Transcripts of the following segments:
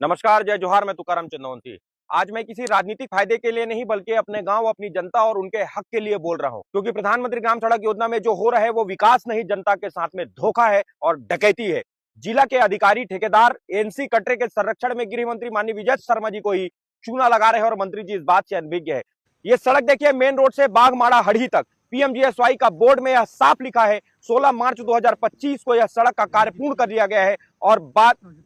नमस्कार, जय जोहार। मैं तुकाराम चंद्रवंशी। आज मैं किसी राजनीतिक फायदे के लिए नहीं बल्कि अपने गांव, अपनी जनता और उनके हक के लिए बोल रहा हूं, क्योंकि प्रधानमंत्री ग्राम सड़क योजना में जो हो रहा है वो विकास नहीं, जनता के साथ में धोखा है और डकैती है। जिला के अधिकारी, ठेकेदार एनसी कटरे के संरक्षण में गृह मंत्री माननीय विजय शर्मा जी को ही चूना लगा रहे हैं और मंत्री जी इस बात से अनभिज्ञ है। ये सड़क देखिए, मेन रोड से बाघमाड़ा हड़ही तक पीएमजीएसवाई का बोर्ड में यह साफ लिखा है 16 मार्च 2025 को यह सड़क का कार्य पूर्ण कर लिया गया है। और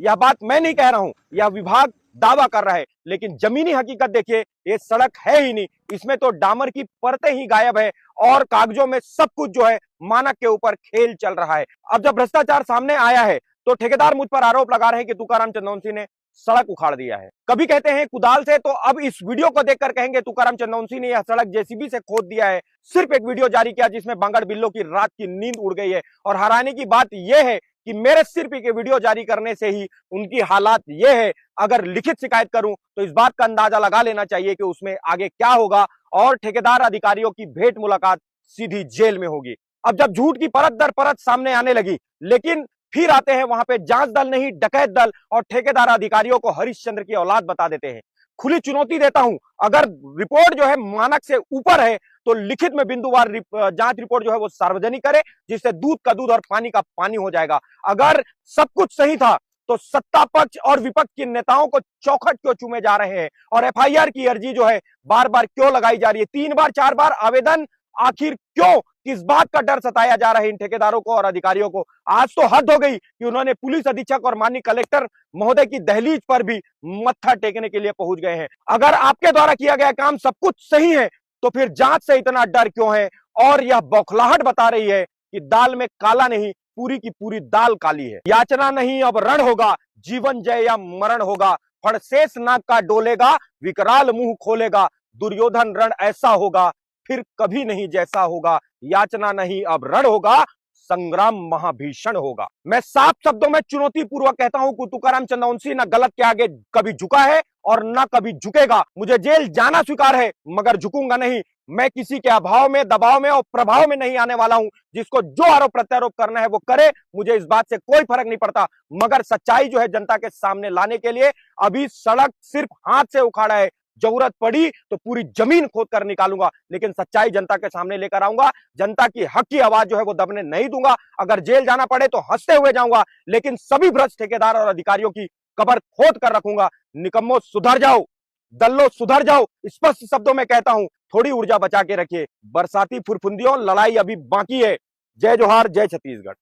यह बात मैं नहीं कह रहा हूं, यह विभाग दावा कर रहा है, लेकिन जमीनी हकीकत देखिए, ये सड़क है ही नहीं। इसमें तो डामर की परतें ही गायब है और कागजों में सब कुछ जो है मानक के ऊपर खेल चल रहा है। अब जब भ्रष्टाचार सामने आया है तो ठेकेदार मुझ पर आरोप लगा रहे हैं कि तुकाराम चंद्रवंशी ने सड़क उखाड़ दिया है। कभी कहते हैं कुदाल से, तो अब इस वीडियो को देखकर कहेंगे तुकाराम चंद्रवंशी ने यह सड़क जेसीबी से खोद दिया है। सिर्फ एक वीडियो जारी किया जिसमें बांगड़ बिल्लो की रात की नींद उड़ गई है। और हैरानी की बात यह है कि मेरे सिर्फ एक वीडियो जारी करने से ही उनकी हालात ये है। अगर लिखित शिकायत करूं तो इस बात का अंदाजा लगा लेना चाहिए कि उसमें आगे क्या होगा और ठेकेदार अधिकारियों की भेंट मुलाकात सीधी जेल में होगी। अब जब झूठ की परत दर परत सामने आने लगी, लेकिन फिर आते हैं वहां पे जांच दल नहीं, डकैत दल, और ठेकेदार अधिकारियों को हरिश्चंद्र की औलाद बता देते हैं। खुली चुनौती देता हूं, अगर रिपोर्ट जो है मानक से ऊपर है तो लिखित में बिंदुवार जांच रिपोर्ट जो है वो सार्वजनिक करे, जिससे दूध का दूध और पानी का पानी हो जाएगा। अगर सब कुछ सही था तो सत्ता पक्ष और विपक्ष के नेताओं को चौखट क्यों चूमे जा रहे हैं और एफआईआर की अर्जी जो है बार बार क्यों लगाई जा रही है? 3 बार 4 बार आवेदन, आखिर क्यों? किस बात का डर सताया जा रहा है इन ठेकेदारों को और अधिकारियों को? आज तो हद हो गई कि उन्होंने पुलिस अधीक्षक और माननीय कलेक्टर महोदय की दहलीज पर भी मत्था टेकने के लिए पहुंच गए हैं। अगर आपके द्वारा किया गया काम सब कुछ सही है तो फिर जांच से इतना डर क्यों है? और यह बौखलाहट बता रही है कि दाल में काला नहीं, पूरी की पूरी दाल काली है। याचना नहीं अब रण होगा, जीवन जय या मरण होगा। फड़शेष नाक का डोलेगा, विकराल मुंह खोलेगा। दुर्योधन रण ऐसा होगा, फिर कभी नहीं जैसा होगा। याचना नहीं अब रण होगा, संग्राम महाभीषण होगा। मैं साफ शब्दों में चुनौती पूर्वक कहता हूं कि तुकाराम चंद्रवंशी न गलत के आगे कभी झुका है और न कभी झुकेगा। मुझे जेल जाना स्वीकार है, मगर झुकूंगा नहीं। मैं किसी के अभाव में, दबाव में और प्रभाव में नहीं आने वाला हूं। जिसको जो आरोप प्रत्यारोप करना है वो करे, मुझे इस बात से कोई फर्क नहीं पड़ता। मगर सच्चाई जो है जनता के सामने लाने के लिए अभी सड़क सिर्फ हाथ से उखाड़ा है, जरूरत पड़ी तो पूरी जमीन खोद कर निकालूंगा, लेकिन सच्चाई जनता के सामने लेकर आऊंगा। जनता की हक की आवाज जो है वो दबने नहीं दूंगा। अगर जेल जाना पड़े तो हंसते हुए जाऊंगा, लेकिन सभी भ्रष्ट ठेकेदार और अधिकारियों की कब्र खोद कर रखूंगा। निकम्मो सुधर जाओ, दल्लो सुधर जाओ, स्पष्ट शब्दों में कहता हूं। थोड़ी ऊर्जा बचा के रखिए, बरसाती फुरफुंदियों लड़ाई अभी बाकी है। जय जोहार, जय छत्तीसगढ़।